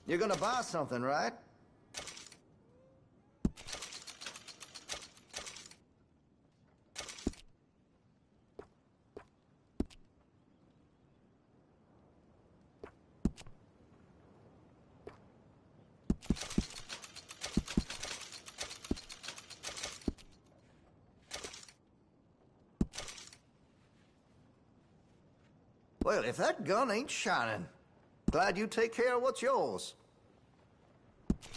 You're gonna buy something, right? Well, if that gun ain't shining, glad you take care of what's yours.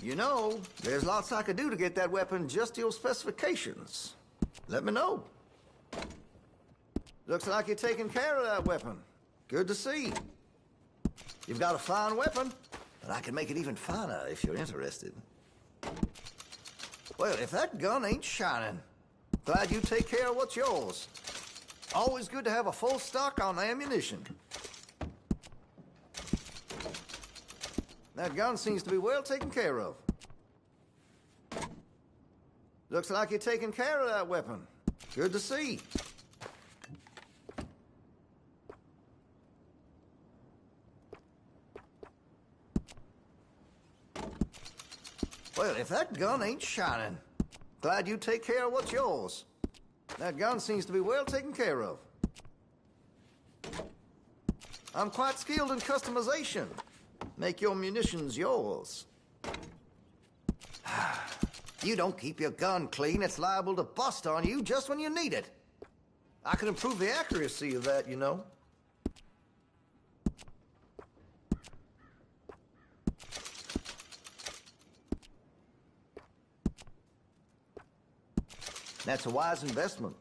You know, there's lots I could do to get that weapon just to your specifications. Let me know. Looks like you're taking care of that weapon. Good to see. You've got a fine weapon, but I can make it even finer if you're interested. Well, if that gun ain't shining, glad you take care of what's yours. Always good to have a full stock on ammunition. That gun seems to be well taken care of. Looks like you're taking care of that weapon. Good to see. Well, if that gun ain't shining, glad you take care of what's yours. That gun seems to be well taken care of. I'm quite skilled in customization. Make your munitions yours. You don't keep your gun clean, it's liable to bust on you just when you need it. I can improve the accuracy of that, you know. That's a wise investment.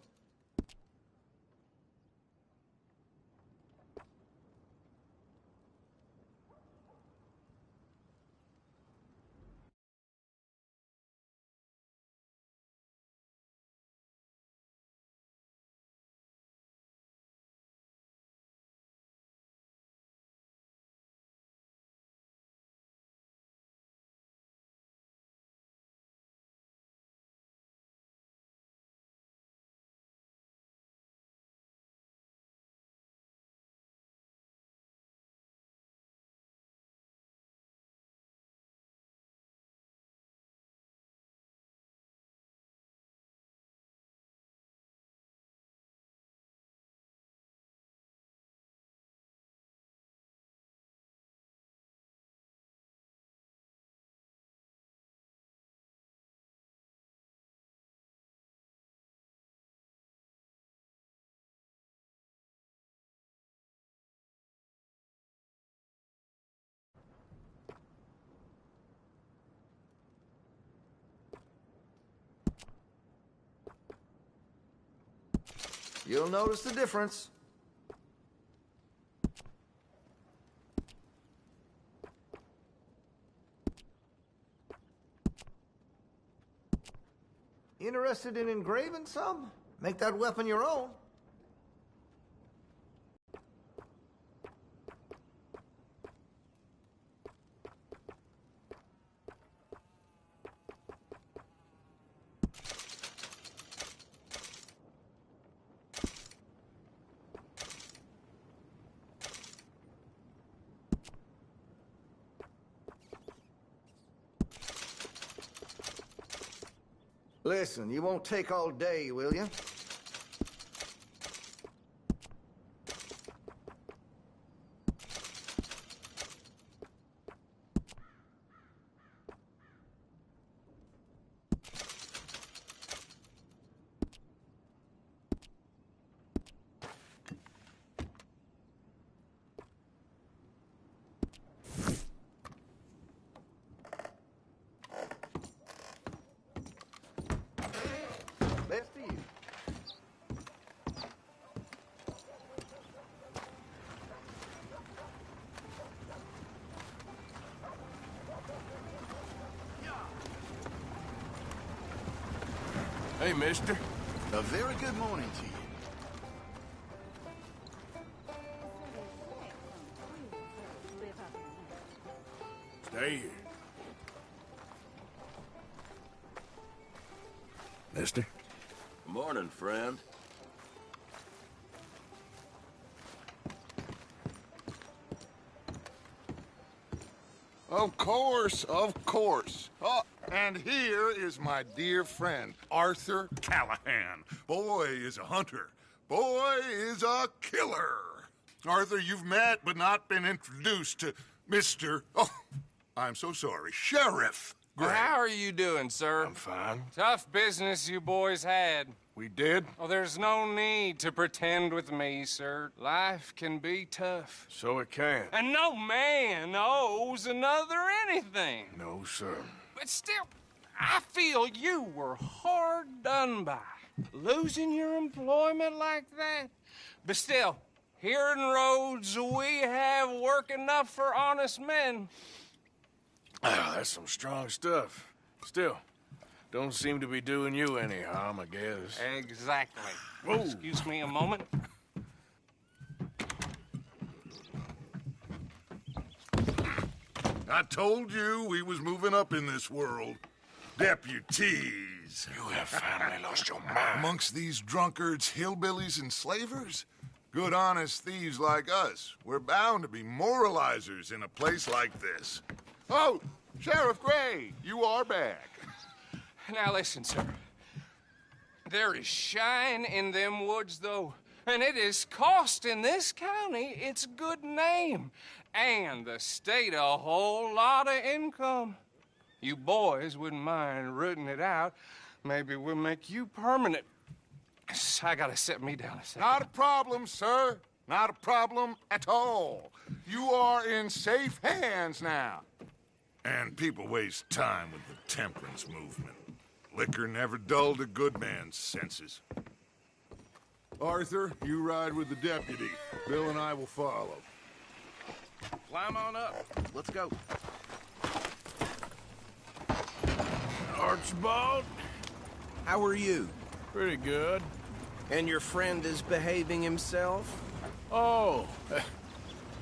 You'll notice the difference. Interested in engraving some? Make that weapon your own. Listen, you won't take all day, will you? Best to you. Hey, mister. A very good morning to you. Stay here. Mister? Morning, friend. Of course, of course. Oh, and here is my dear friend, Arthur Callahan. Boy is a hunter. Boy is a killer. Arthur, you've met but not been introduced to Mr. Oh, I'm so sorry, Sheriff Gray. How are you doing, sir? I'm fine. Tough business you boys had. We did? Oh, there's no need to pretend with me, sir. Life can be tough. So it can. And no man owes another anything. No, sir. But still, I feel you were hard done by. Losing your employment like that. But still, here in Rhodes, we have work enough for honest men. Ah, that's some strong stuff. Still, don't seem to be doing you any harm, I guess. Exactly. Whoa. Excuse me a moment. I told you we was moving up in this world. Deputies. You have finally lost your mind. Amongst these drunkards, hillbillies, and slavers? Good, honest thieves like us. We're bound to be moralizers in a place like this. Oh, Sheriff Gray, you are back. Now listen, sir. There is shine in them woods, though, and it is costing this county its good name and the state a whole lot of income. You boys wouldn't mind rooting it out. Maybe we'll make you permanent. I gotta set me down a second. Not a problem, sir. Not a problem at all. You are in safe hands now. And people waste time with the temperance movement. Liquor never dulled a good man's senses. Arthur, you ride with the deputy. Bill and I will follow. Climb on up. Let's go. Archibald? How are you? Pretty good. And your friend is behaving himself? Oh,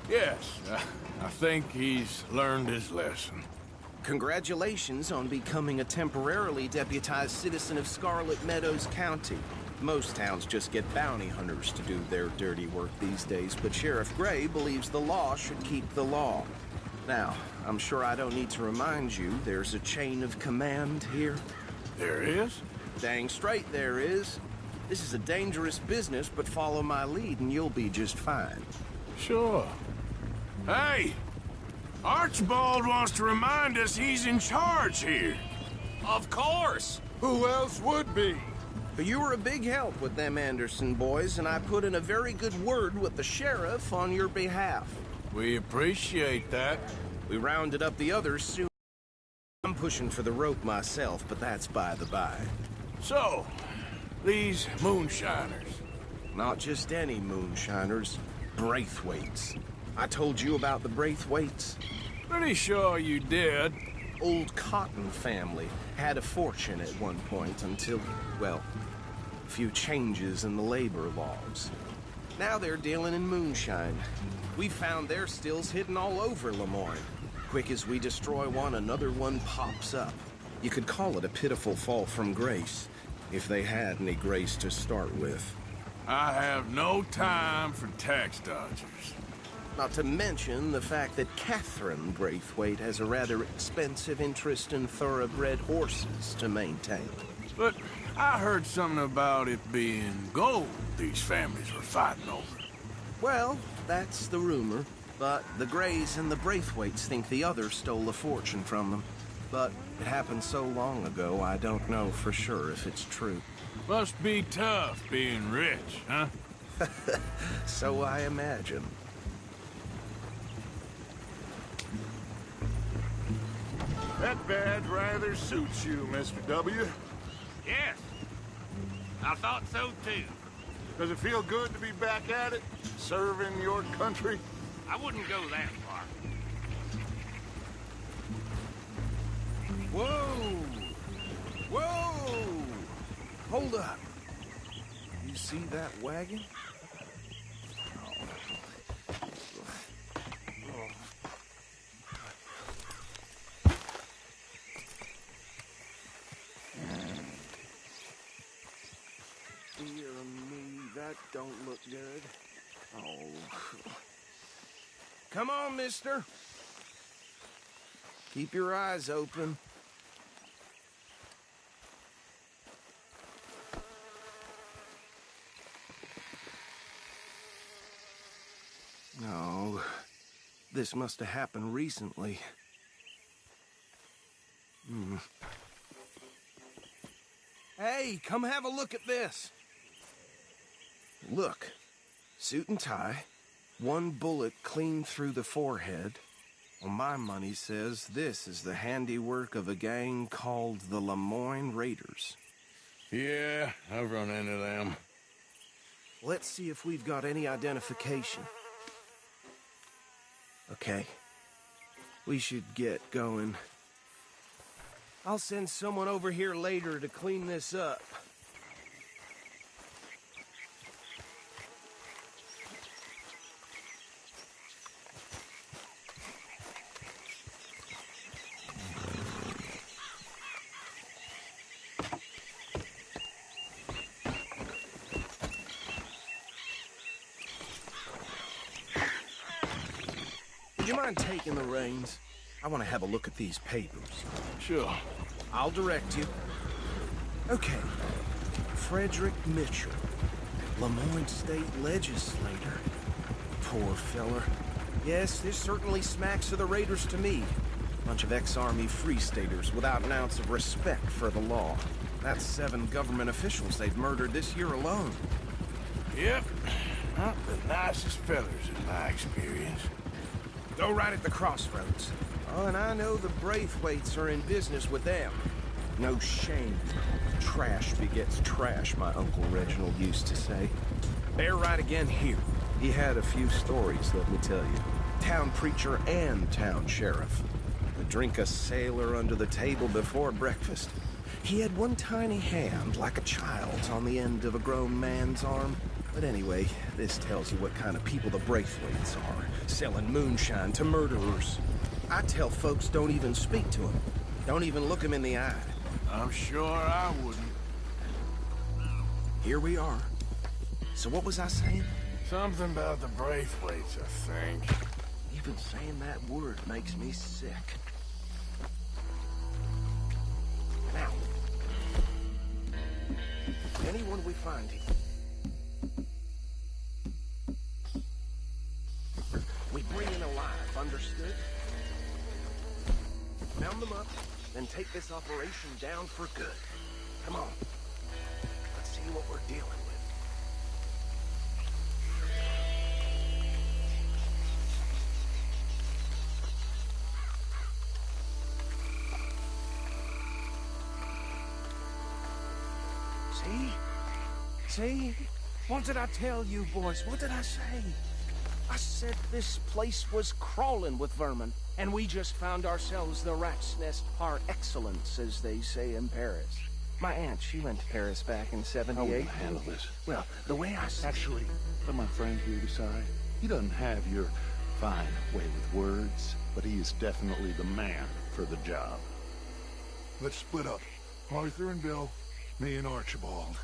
yes. I think he's learned his lesson. Congratulations on becoming a temporarily deputized citizen of Scarlet Meadows County. Most towns just get bounty hunters to do their dirty work these days, but Sheriff Gray believes the law should keep the law. Now, I'm sure I don't need to remind you there's a chain of command here. There is? Dang straight there is. This is a dangerous business, but follow my lead and you'll be just fine. Sure. Hey! Archibald wants to remind us he's in charge here. Of course. Who else would be? But you were a big help with them Anderson boys, and I put in a very good word with the sheriff on your behalf. We appreciate that. We rounded up the others soon. I'm pushing for the rope myself, but that's by the by. So, these moonshiners. Not just any moonshiners, Braithwaites. I told you about the Braithwaites. Pretty sure you did. Old Cotton family had a fortune at one point until, well, a few changes in the labor laws. Now they're dealing in moonshine. We found their stills hidden all over Lemoyne. Quick as we destroy one, another one pops up. You could call it a pitiful fall from grace, if they had any grace to start with. I have no time for tax dodgers. Not to mention the fact that Catherine Braithwaite has a rather expensive interest in thoroughbred horses to maintain. But I heard something about it being gold these families were fighting over. Well, that's the rumor. But the Grays and the Braithwaites think the other stole a fortune from them. But it happened so long ago, I don't know for sure if it's true. Must be tough being rich, huh? So I imagine. That badge rather suits you, Mr. W. Yes, I thought so too. Does it feel good to be back at it, serving your country? I wouldn't go that far. Whoa! Whoa! Hold up. You see that wagon? Dear me, that don't look good. Oh. Come on, mister. Keep your eyes open. No, this must have happened recently. Hey, come have a look at this. Look, suit and tie, one bullet clean through the forehead. Well, my money says this is the handiwork of a gang called the Lemoyne Raiders. Yeah, I've run into them. Let's see if we've got any identification. Okay. We should get going. I'll send someone over here later to clean this up. Would you mind taking the reins? I want to have a look at these papers. Sure. I'll direct you. Okay. Frederick Mitchell, Lemoyne State Legislator. Poor feller. Yes, this certainly smacks of the Raiders to me. Bunch of ex-Army Free Staters without an ounce of respect for the law. That's 7 government officials they've murdered this year alone. Yep. Not the nicest fellers in my experience. Go right at the crossroads. Oh, and I know the Braithwaites are in business with them. No shame. Trash begets trash, my Uncle Reginald used to say. They're right again here. He had a few stories, let me tell you. Town preacher and town sheriff. Would drink a sailor under the table before breakfast. He had one tiny hand, like a child's, on the end of a grown man's arm. But anyway, this tells you what kind of people the Braithwaites are. Selling moonshine to murderers. I tell folks don't even speak to him. Don't even look him in the eye. I'm sure I wouldn't. Here we are. So what was I saying? Something about the Braithwaites, I think. Even saying that word makes me sick. Now, anyone we find here, we bring in alive, understood? Round them up, then take this operation down for good. Come on. Let's see what we're dealing with. See? What did I tell you, boys? What did I say? I said this place was crawling with vermin, and we just found ourselves the rat's nest par excellence, as they say in Paris. My aunt, she went to Paris back in '78. How will you handle this? Well, the way I said... Actually, let my friend here decide. He doesn't have your fine way with words, but he is definitely the man for the job. Let's split up. Arthur and Bill, me and Archibald.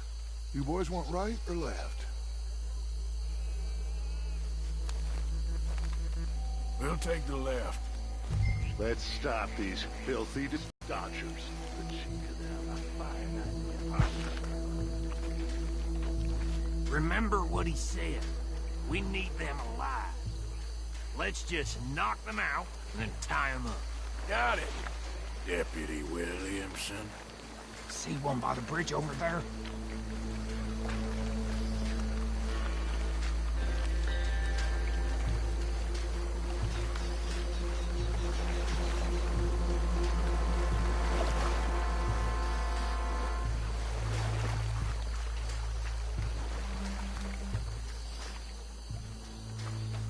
You boys want right or left? We'll take the left. Let's stop these filthy dodgers. Remember what he said. We need them alive. Let's just knock them out and then tie them up. Got it, Deputy Williamson. See one by the bridge over there?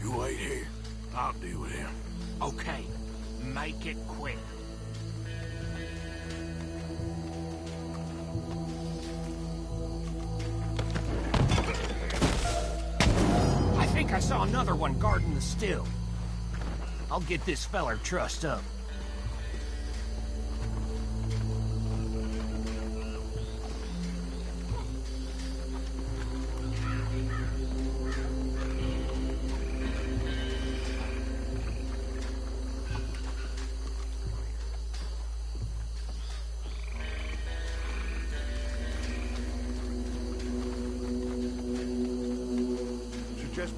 You wait here. I'll deal with him. Okay, make it quick. I think I saw another one guarding the still. I'll get this feller trussed up.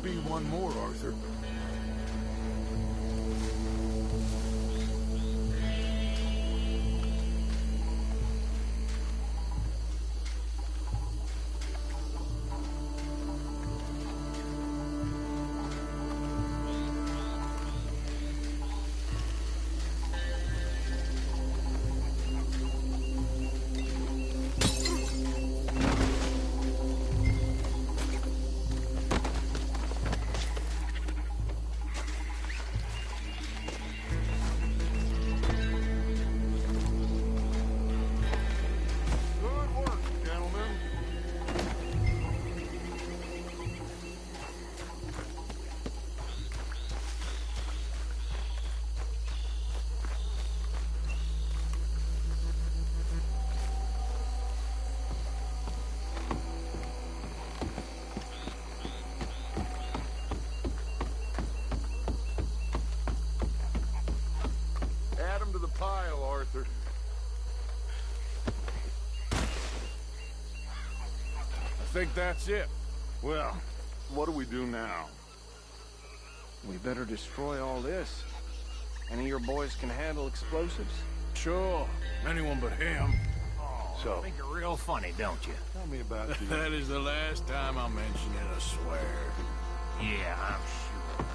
be one more, Arthur. Add 'em to the pile, Arthur. I think that's it. Well, what do we do now? We better destroy all this. Any of your boys can handle explosives? Sure. Anyone but him. So, Think you're real funny, don't you? tell me about the... That is the last time I mention it, I swear. Yeah, I'm sure.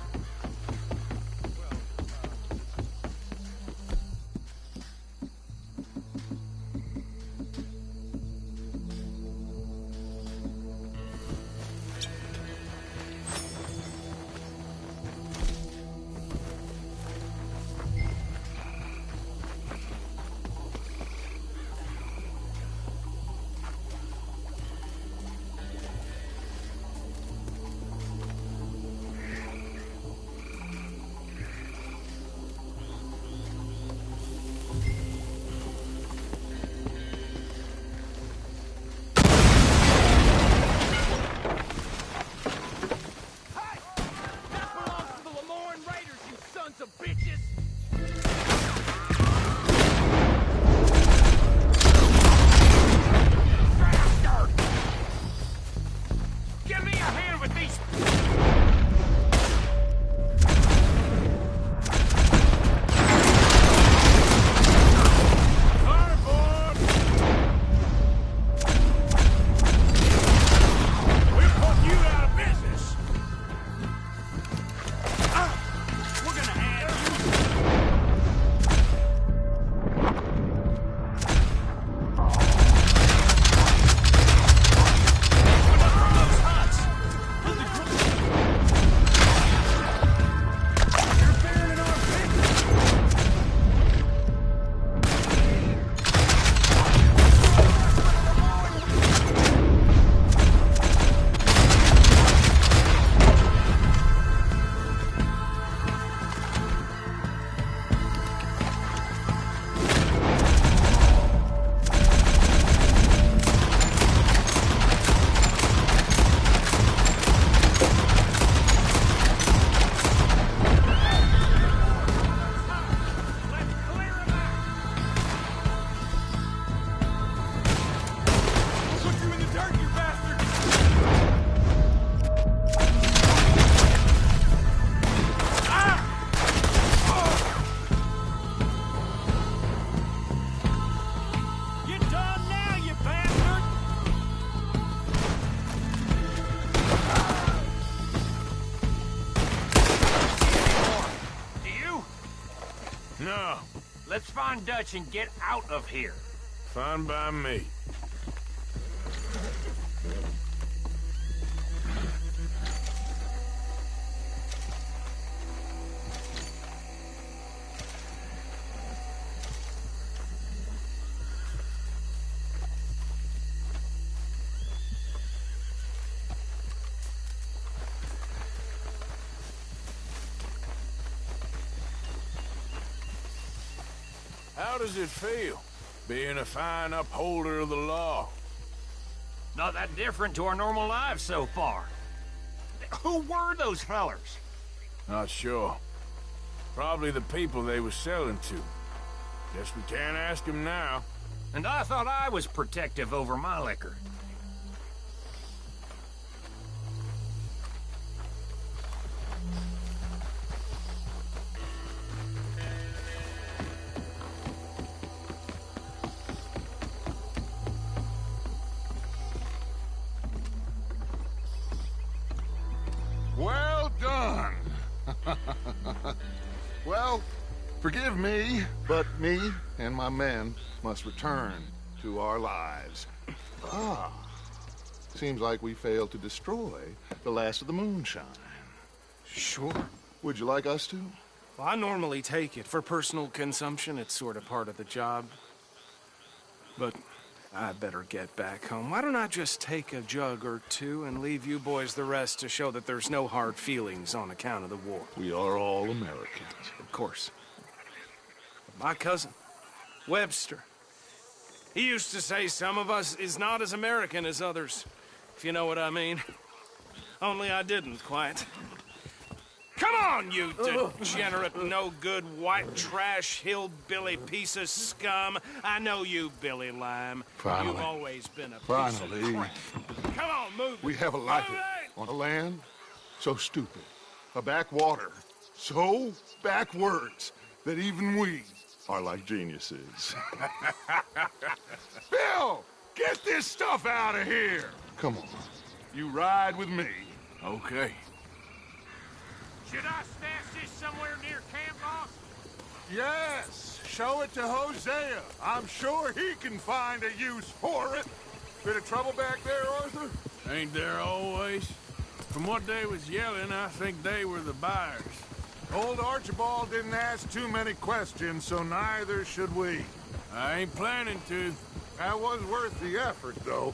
No, Let's find Dutch and get out of here. fine by me. How does it feel, being a fine upholder of the law? Not that different to our normal lives so far. Who were those fellers? Not sure. Probably the people they were selling to. Guess we can't ask them now. And I thought I was protective over my liquor. Forgive me, but me and my men must return to our lives. Ah. Seems like we failed to destroy the last of the moonshine. Sure. Would you like us to? Well, I normally take it. For personal consumption, it's sort of part of the job. But I better get back home. Why don't I just take a jug or two and leave you boys the rest to show that there's no hard feelings on account of the war? We are all Americans. Of course. But my cousin, Webster, he used to say some of us is not as American as others, if you know what I mean. Only I didn't quite. Come on, you degenerate, no-good, white trash, hillbilly piece of scum. I know you, Billy Lime. Finally. You've always been a piece Finally. of crap. Come on, move. We have a life Move it! on a land so stupid, a backwater so backwards that even we are like geniuses. Bill, get this stuff out of here. Come on, you ride with me. Okay. Should I stash this somewhere near camp, boss? Yes, show it to Hosea. I'm sure he can find a use for it. Bit of trouble back there, Arthur? Ain't there always? From what they was yelling, I think they were the buyers. Old Archibald didn't ask too many questions, so neither should we. I ain't planning to. That was worth the effort, though.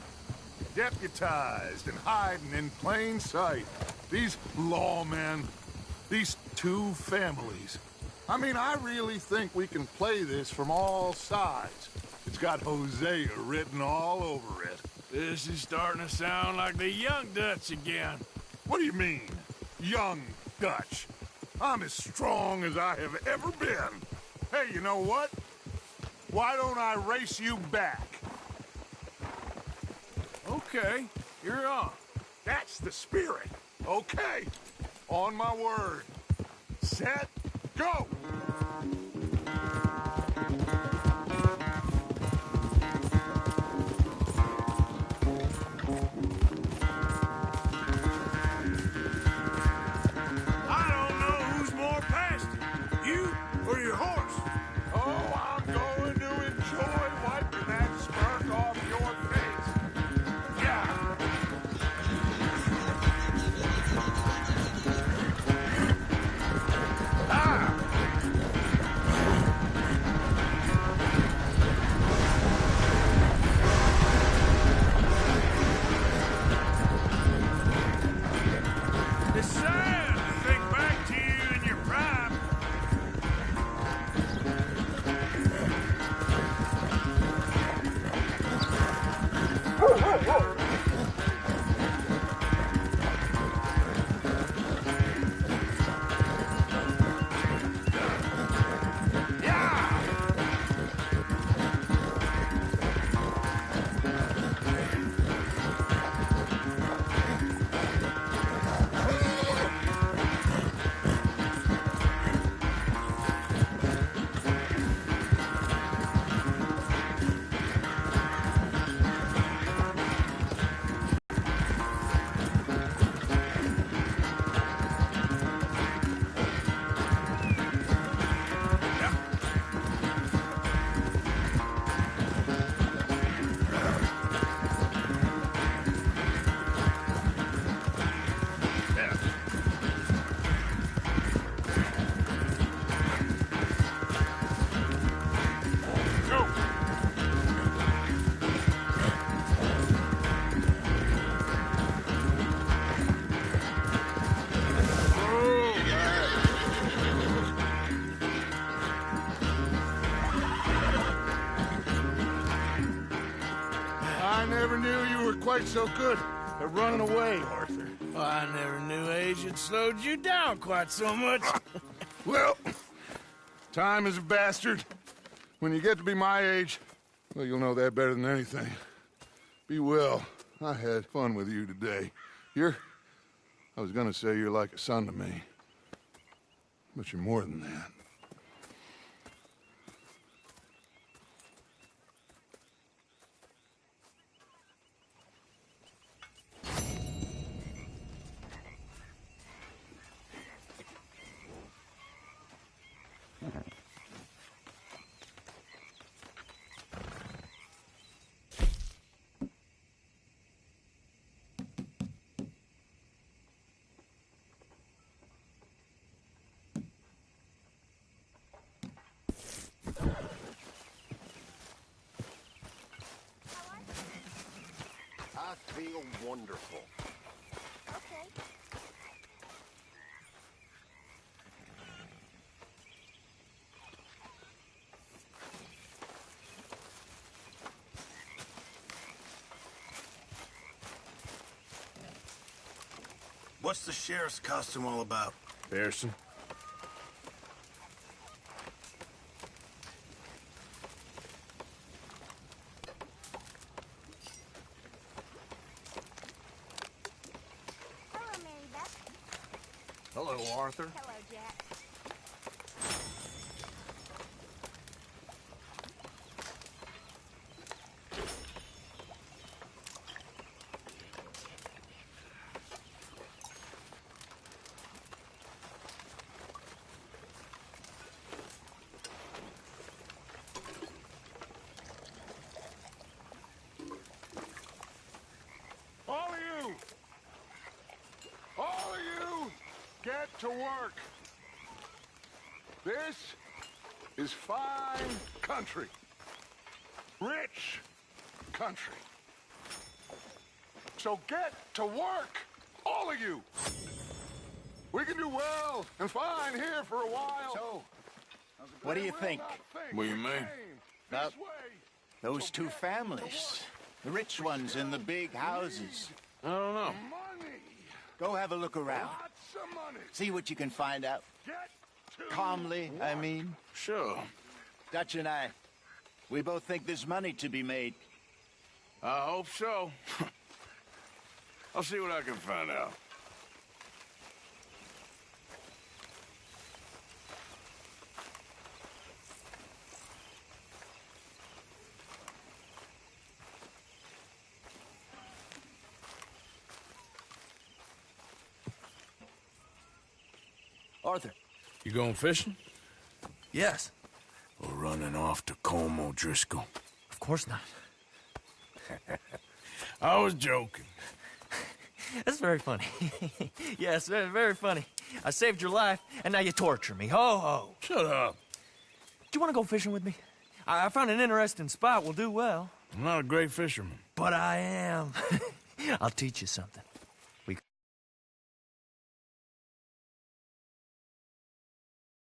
Deputized and hiding in plain sight. These lawmen, these two families. I mean, I really think we can play this from all sides. It's got Hosea written all over it. This is starting to sound like the Young Dutch again. What do you mean, young Dutch? I'm as strong as I have ever been. Hey, you know what? Why don't I race you back? Okay, you're on. That's the spirit. Okay, on my word. Set, go! I don't know who's more past it, you or your horse. Oh, I'm going to enjoy wiping that smirk off your face. Yeah. It's sad to think back to you in your prime. I never knew you were quite so good at running away, Arthur. Well, I never knew age had slowed you down quite so much. Well, time is a bastard. When you get to be my age, well, you'll know that better than anything. Be well. I had fun with you today. I was gonna say you're like a son to me. But you're more than that. I feel wonderful. Okay. What's the sheriff's costume all about? Pearson? Hello, Mary Beth. Hello, Arthur. Hello, Jack. All of you, get to work. This is fine country. Rich country. So get to work, all of you. We can do well and fine here for a while. So, what do you think? What do you mean? About those two families? The rich ones in the big houses. I don't know. Money. Go have a look around. Lots of money. See what you can find out. Get to Calmly, I mean. Sure. Dutch and I, we both think there's money to be made. I hope so. I'll see what I can find out. Arthur. You going fishing? Yes. Or running off to Colm O'Driscoll? Of course not. I was joking. That's very funny. Yes, very, very funny. I saved your life, and now you torture me. Ho, ho. Shut up. Do you want to go fishing with me? I found an interesting spot. We'll do well. I'm not a great fisherman. But I am. I'll teach you something.